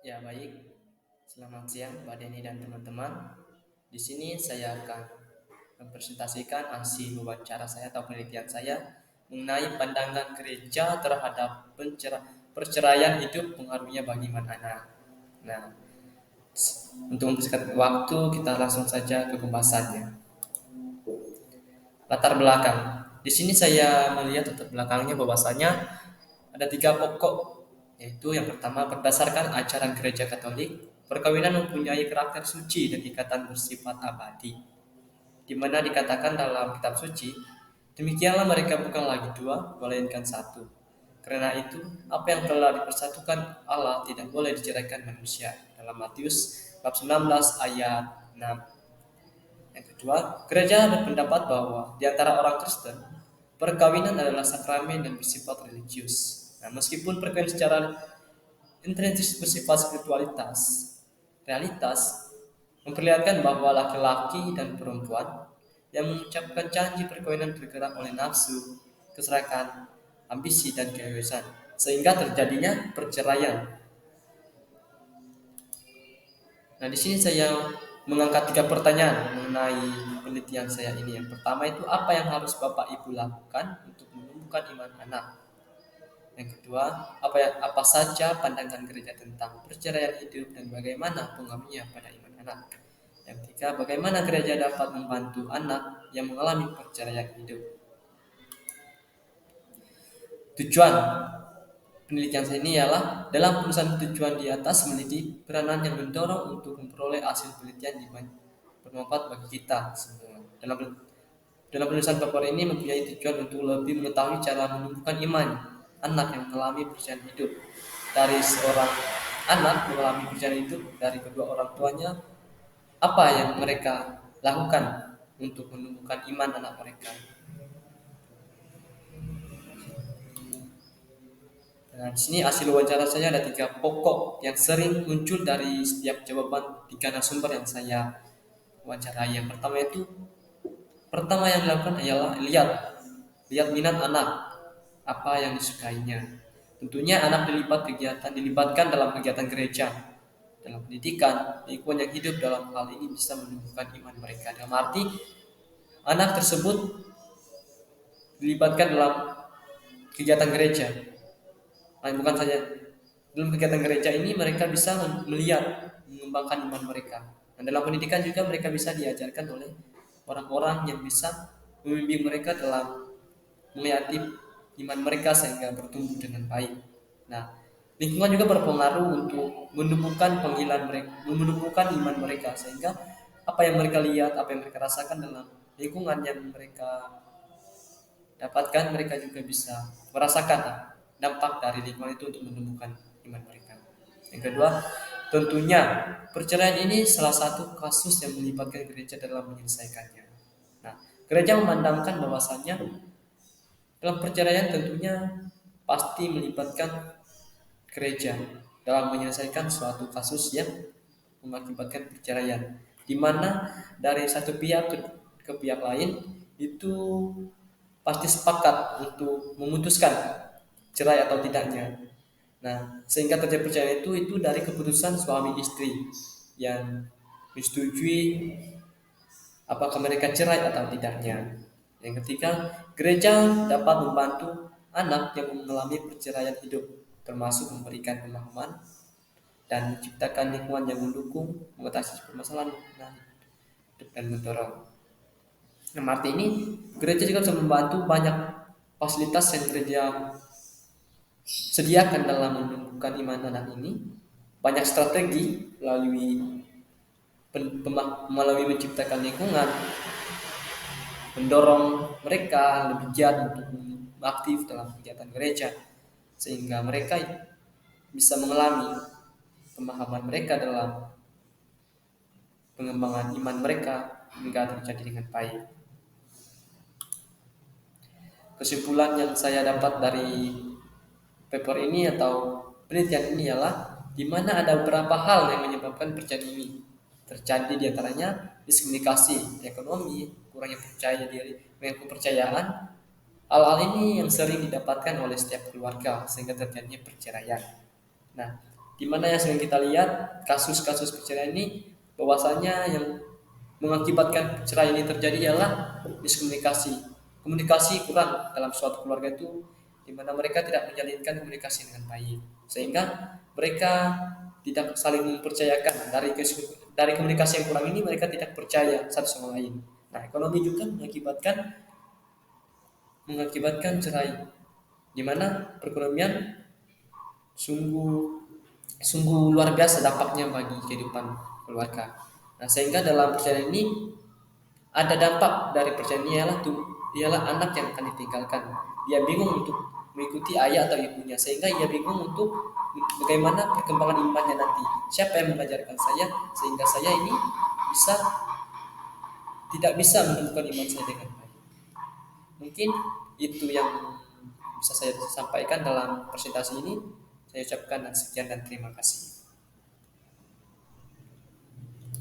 Ya baik, selamat siang Mbak Deni dan teman-teman. Di sini saya akan mempresentasikan hasil wawancara saya atau penelitian saya mengenai pandangan gereja terhadap perceraian hidup pengaruhnya bagi iman anak. Nah, untuk mempersingkat waktu kita langsung saja ke pembahasannya. Latar belakang. Di sini saya melihat latar belakangnya bahwasanya ada tiga pokok, yaitu yang pertama berdasarkan ajaran gereja Katolik, perkawinan mempunyai karakter suci dan ikatan bersifat abadi, di mana dikatakan dalam kitab suci, demikianlah mereka bukan lagi dua, melainkan satu. Karena itu, apa yang telah dipersatukan Allah tidak boleh diceraikan manusia. Dalam Matius bab 19 ayat 6. Yang kedua, gereja berpendapat bahwa di antara orang Kristen, perkawinan adalah sakramen dan bersifat religius. Nah, meskipun perkawinan secara intrinsik bersifat spiritualitas, realitas memperlihatkan bahwa laki-laki dan perempuan yang mengucapkan janji perkawinan bergerak oleh nafsu, keserakahan, ambisi, dan keegoisan, sehingga terjadinya perceraian. Nah, di sini saya mengangkat tiga pertanyaan mengenai penelitian saya ini. Yang pertama itu apa yang harus Bapak Ibu lakukan untuk menumbuhkan iman anak? Yang kedua, apa saja pandangan gereja tentang perceraian hidup dan bagaimana pengaruhnya pada iman anak? Yang ketiga, bagaimana gereja dapat membantu anak yang mengalami perceraian hidup? Tujuan penelitian saya ini ialah dalam penulisan tujuan di atas memiliki peranan yang mendorong untuk memperoleh hasil penelitian yang bermanfaat bagi kita semua. Dalam penulisan paper ini mempunyai tujuan untuk lebih mengetahui cara menumbuhkan iman anak yang mengalami perjalanan hidup, dari seorang anak mengalami perjalanan hidup dari kedua orang tuanya, apa yang mereka lakukan untuk menumbuhkan iman anak mereka. Nah, di sini hasil wawancara saya ada tiga pokok yang sering muncul dari setiap jawaban tiga narasumber yang saya wawancarai. Yang pertama yang dilakukan ialah lihat minat anak, apa yang disukainya. Tentunya anak dilibatkan dalam kegiatan gereja, dalam pendidikan, lingkungan yang hidup dalam hal ini bisa menumbuhkan iman mereka. Dalam arti anak tersebut dilibatkan dalam kegiatan gereja. Bukan saja dalam kegiatan gereja ini mereka bisa melihat mengembangkan iman mereka. Dan dalam pendidikan juga mereka bisa diajarkan oleh orang-orang yang bisa membimbing mereka dalam melihat iman mereka sehingga bertumbuh dengan baik. Nah, lingkungan juga berpengaruh untuk menumbuhkan iman mereka sehingga apa yang mereka lihat, apa yang mereka rasakan dalam lingkungan yang mereka dapatkan, mereka juga bisa merasakan dampak dari lingkungan itu untuk menumbuhkan iman mereka. Yang kedua, tentunya perceraian ini salah satu kasus yang melibatkan gereja dalam menyelesaikannya. Nah, gereja memandangkan bahwasannya dalam perceraian tentunya pasti melibatkan gereja dalam menyelesaikan suatu kasus yang mengakibatkan perceraian, di mana dari satu pihak ke pihak lain itu pasti sepakat untuk memutuskan cerai atau tidaknya. Nah, sehingga terjadi perceraian itu dari keputusan suami istri yang menyetujui apakah mereka cerai atau tidaknya. Yang ketiga, gereja dapat membantu anak yang mengalami perceraian hidup, termasuk memberikan pemahaman dan menciptakan lingkungan yang mendukung mengatasi permasalahan hidup dan mendorong. Nah, arti ini gereja juga bisa membantu banyak fasilitas yang gereja sediakan dalam menumbuhkan iman anak ini. Banyak strategi melalui menciptakan lingkungan, mendorong mereka lebih giat untuk aktif dalam kegiatan gereja sehingga mereka bisa mengalami pemahaman mereka dalam pengembangan iman mereka hingga terjadi dengan baik. Kesimpulan yang saya dapat dari paper ini atau penelitian ini ialah di mana ada beberapa hal yang menyebabkan perceraian ini terjadi, diantaranya diskomunikasi, ekonomi, kurangnya percaya diri, kurangnya kepercayaan. Hal-hal ini yang sering didapatkan oleh setiap keluarga sehingga terjadinya perceraian. Nah, Di mana yang sering kita lihat kasus-kasus perceraian ini, bahwasanya yang mengakibatkan perceraian ini terjadi adalah miskomunikasi. Komunikasi kurang dalam suatu keluarga itu, di mana mereka tidak menjalinkan komunikasi dengan baik, sehingga mereka tidak saling mempercayakan. Dari komunikasi yang kurang ini, mereka tidak percaya satu sama lain. Nah, ekonomi juga mengakibatkan cerai, di mana perekonomian sungguh sungguh luar biasa dampaknya bagi kehidupan keluarga. Nah, sehingga dalam perceraian ini ada dampak dari perceraian ini, ialah anak yang akan ditinggalkan. Dia bingung untuk mengikuti ayah atau ibunya, sehingga ia bingung untuk bagaimana perkembangan imannya nanti. Siapa yang mengajarkan saya sehingga saya ini bisa tidak bisa menemukan iman saya dengan baik. Mungkin itu yang bisa saya sampaikan dalam presentasi ini. Saya ucapkan sekian dan terima kasih.